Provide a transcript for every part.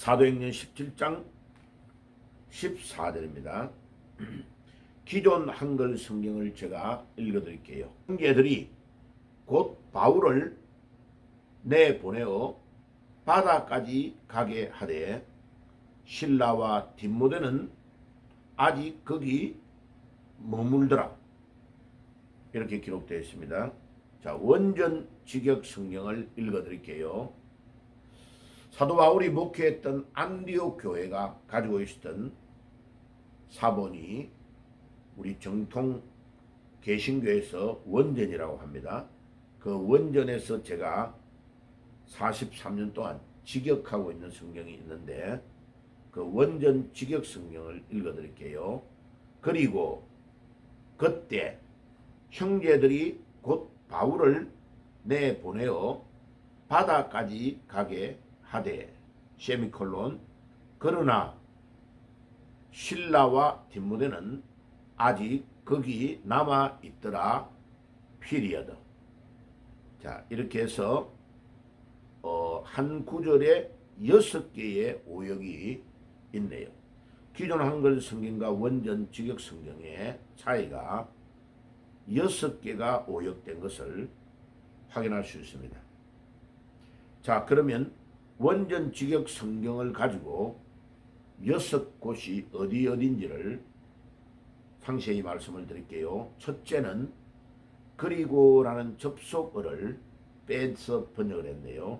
사도행전 17장 14절입니다. 기존 한글 성경을 제가 읽어드릴게요. 형제들이 곧 바울을 내보내어 바다까지 가게 하되 실라와 디모데는 아직 거기 머물더라. 이렇게 기록되어 있습니다. 자, 원전 직역 성경을 읽어드릴게요. 사도 바울이 목회했던 안디옥 교회가 가지고 있었던 사본이 우리 정통 개신교에서 원전이라고 합니다. 그 원전에서 제가 43년 동안 직역하고 있는 성경이 있는데 그 원전 직역 성경을 읽어드릴게요. 그리고 그때 형제들이 곧 바울을 내보내어 바다까지 가게 하되 세미콜론 그러나 실라와 디모데는 아직 거기 남아 있더라. 피리어드. 자, 이렇게 해서 한 구절에 6개의 오역이 있네요. 기존 한글 성경과 원전 직역 성경의 차이가 6개가 오역된 것을 확인할 수 있습니다. 자, 그러면 원전 직역 성경을 가지고 6곳이 어딘지를 상세히 말씀을 드릴게요. 첫째는 그리고라는 접속어를 빼서 번역을 했네요.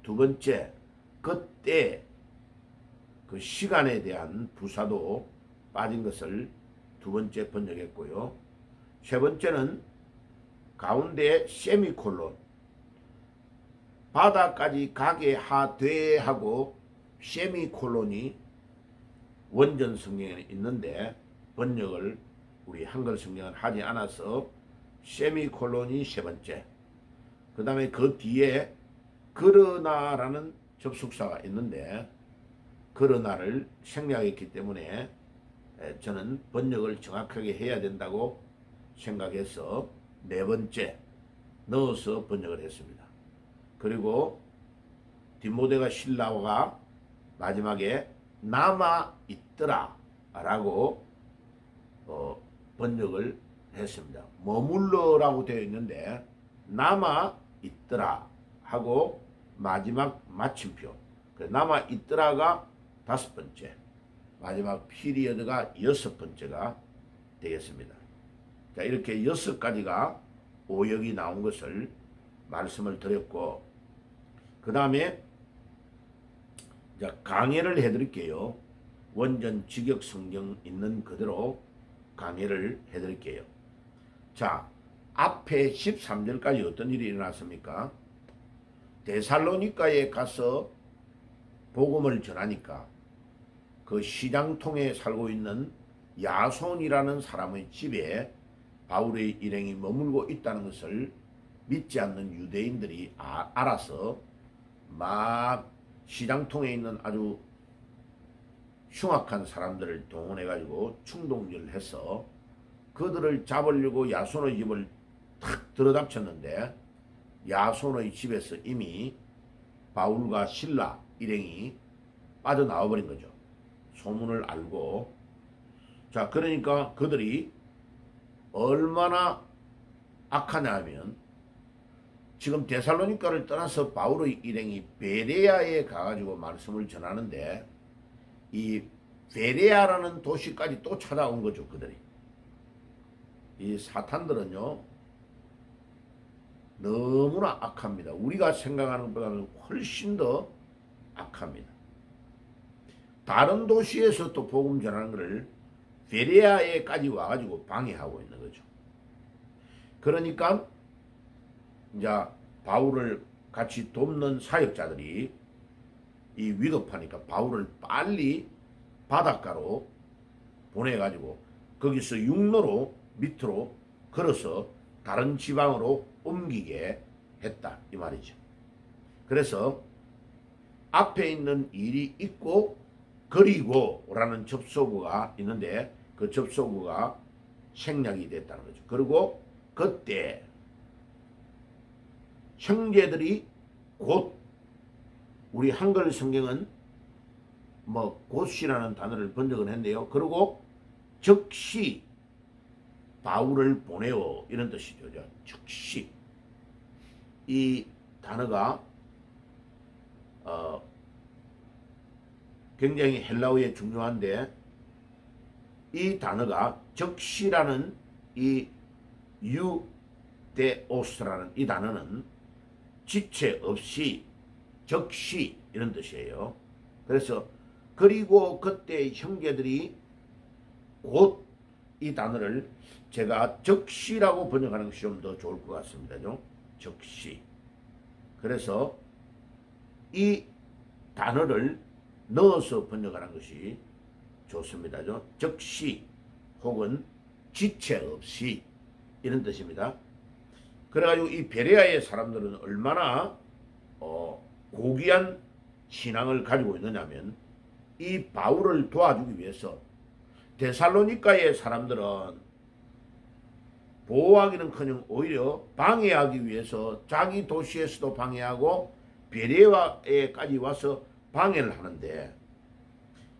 두 번째, 그때 그 시간에 대한 부사도 빠진 것을 두 번째 번역했고요. 세 번째는 가운데 세미콜론 바다까지 가게 하되 하고 세미콜론이 원전 성경에 있는데 번역을 우리 한글 성경은 하지 않아서 세미콜론이 세 번째, 그 다음에 그 뒤에 그러나라는 접속사가 있는데 그러나를 생략했기 때문에 저는 번역을 정확하게 해야 된다고 생각해서 네 번째 넣어서 번역을 했습니다. 그리고 디모데가 실라가 마지막에 남아 있더라 라고 번역을 했습니다. 머물러라고 되어 있는데 남아 있더라 하고 마지막 마침표, 남아 있더라가 다섯 번째, 마지막 피리어드가 여섯 번째가 되겠습니다. 자, 이렇게 6가지가 오역이 나온 것을 말씀을 드렸고, 그 다음에 강해를 해드릴게요. 원전 직역 성경 있는 그대로 강해를 해드릴게요. 자, 앞에 13절까지 어떤 일이 일어났습니까? 데살로니가에 가서 복음을 전하니까 그 시장통에 살고 있는 야손이라는 사람의 집에 바울의 일행이 머물고 있다는 것을 믿지 않는 유대인들이 알아서 막 시장통에 있는 아주 흉악한 사람들을 동원해가지고 충동질을 해서 그들을 잡으려고 야손의 집을 탁 들어닥쳤는데 야손의 집에서 이미 바울과 실라 일행이 빠져나와 버린 거죠. 소문을 알고. 자, 그러니까 그들이 얼마나 악하냐 하면 지금 데살로니가를 떠나서 바울의 일행이 베레아에 가가지고 말씀을 전하는데 이 베레아라는 도시까지 또 찾아온 거죠. 그들이. 이 사탄들은요 너무나 악합니다. 우리가 생각하는 것보다는 훨씬 더 악합니다. 다른 도시에서 또 복음 전하는 것을 베레아에까지 와가지고 방해하고 있는 거죠. 그러니까 이제 바울을 같이 돕는 사역자들이 이 위급하니까 바울을 빨리 바닷가로 보내가지고 거기서 육로로 밑으로 걸어서 다른 지방으로 옮기게 했다 이 말이죠. 그래서 앞에 있는 일이 있고 그리고 라는 접속어가 있는데 그 접속어가 생략이 됐다는 거죠. 그리고 그때 형제들이 곧 우리 한글 성경은 뭐 곧이라는 단어를 번역을 했네요. 그리고 즉시 바울을 보내어 이런 뜻이죠. 즉시 이 단어가 굉장히 헬라어에 중요한데 이 단어가 즉시라는 이 유데오스라는 이 단어는 지체 없이 즉시 이런 뜻이에요. 그래서 그리고 그때 형제들이 곧 이 단어를 제가 즉시라고 번역하는 것이 좀 더 좋을 것 같습니다. 즉시. 그래서 이 단어를 넣어서 번역하는 것이 좋습니다. 즉시 혹은 지체 없이 이런 뜻입니다. 그래가지고 이 베레아의 사람들은 얼마나 고귀한 신앙을 가지고 있느냐면 이 바울을 도와주기 위해서 데살로니가의 사람들은 보호하기는커녕 오히려 방해하기 위해서 자기 도시에서도 방해하고 베레아에까지 와서 방해를 하는데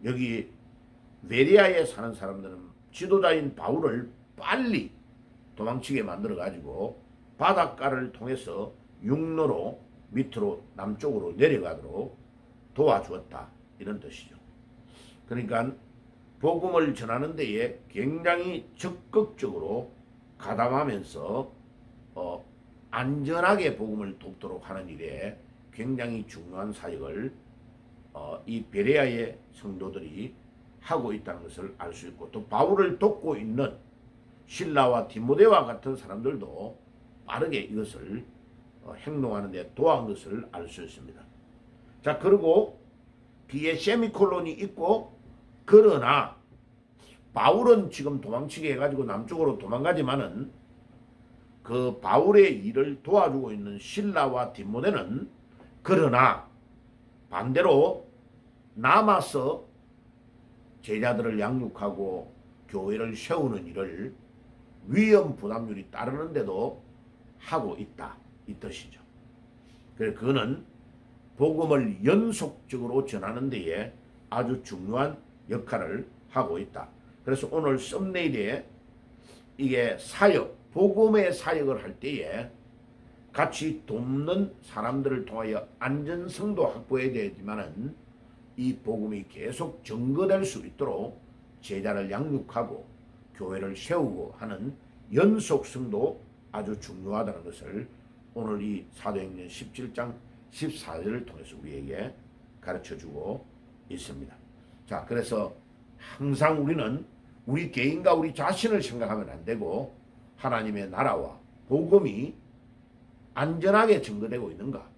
여기 베레아에 사는 사람들은 지도자인 바울을 빨리 도망치게 만들어 가지고 바닷가를 통해서 육로로 밑으로 남쪽으로 내려가도록 도와주었다 이런 뜻이죠. 그러니까 복음을 전하는 데에 굉장히 적극적으로 가담하면서 안전하게 복음을 돕도록 하는 일에 굉장히 중요한 사역을 이 베레아의 성도들이 하고 있다는 것을 알 수 있고 또 바울을 돕고 있는 실라와 디모데와 같은 사람들도 빠르게 이것을 행동하는 데 도와한 것을 알 수 있습니다. 자, 그리고 뒤에 세미콜론이 있고 그러나 바울은 지금 도망치게 해가지고 남쪽으로 도망가지만은 그 바울의 일을 도와주고 있는 실라와 디모데는 그러나 반대로 남아서 제자들을 양육하고 교회를 세우는 일을 위험 부담률이 따르는데도 하고 있다 이 뜻이죠. 그래서 그는 복음을 연속적으로 전하는 데에 아주 중요한 역할을 하고 있다. 그래서 오늘 썸네일에 이게 사역, 복음의 사역을 할 때에 같이 돕는 사람들을 통하여 안전성도 확보해야 되지만은 이 복음이 계속 증거될 수 있도록 제자를 양육하고 교회를 세우고 하는 연속성도 아주 중요하다는 것을 오늘 이 사도행전 17장 14절을 통해서 우리에게 가르쳐주고 있습니다. 자, 그래서 항상 우리는 우리 개인과 우리 자신을 생각하면 안 되고 하나님의 나라와 복음이 안전하게 증거되고 있는가,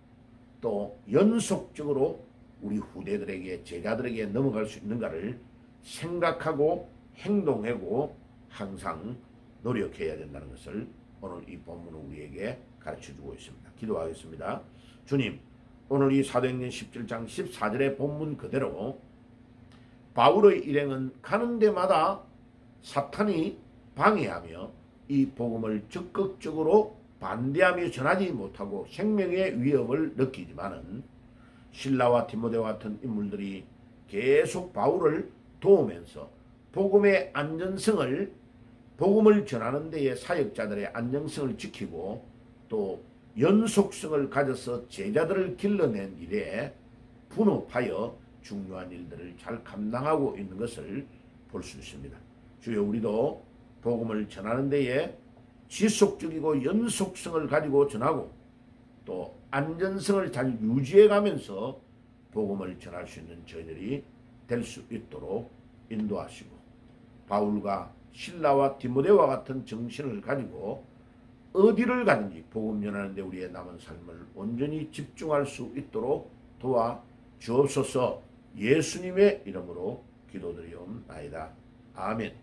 또 연속적으로 우리 후대들에게 제자들에게 넘어갈 수 있는가를 생각하고 행동하고 항상 노력해야 된다는 것을 오늘 이 본문은 우리에게 가르쳐주고 있습니다. 기도하겠습니다. 주님, 오늘 이 사도행전 17장 14절의 본문 그대로 바울의 일행은 가는 데마다 사탄이 방해하며 이 복음을 적극적으로 반대하며 전하지 못하고 생명의 위협을 느끼지만은 실라와 디모데와 같은 인물들이 계속 바울을 도우면서 복음의 안전성을, 복음을 전하는 데의 사역자들의 안정성을 지키고 또 연속성을 가져서 제자들을 길러낸 일에 분업하여 중요한 일들을 잘 감당하고 있는 것을 볼 수 있습니다. 주여, 우리도 복음을 전하는 데에 지속적이고 연속성을 가지고 전하고 또 안전성을 잘 유지해 가면서 복음을 전할 수 있는 저희들이 될 수 있도록 인도하시고 바울과 실라와 디모데와 같은 정신을 가지고 어디를 가든지 복음 전하는 데 우리의 남은 삶을 온전히 집중할 수 있도록 도와 주옵소서. 예수님의 이름으로 기도드리옵나이다. 아멘.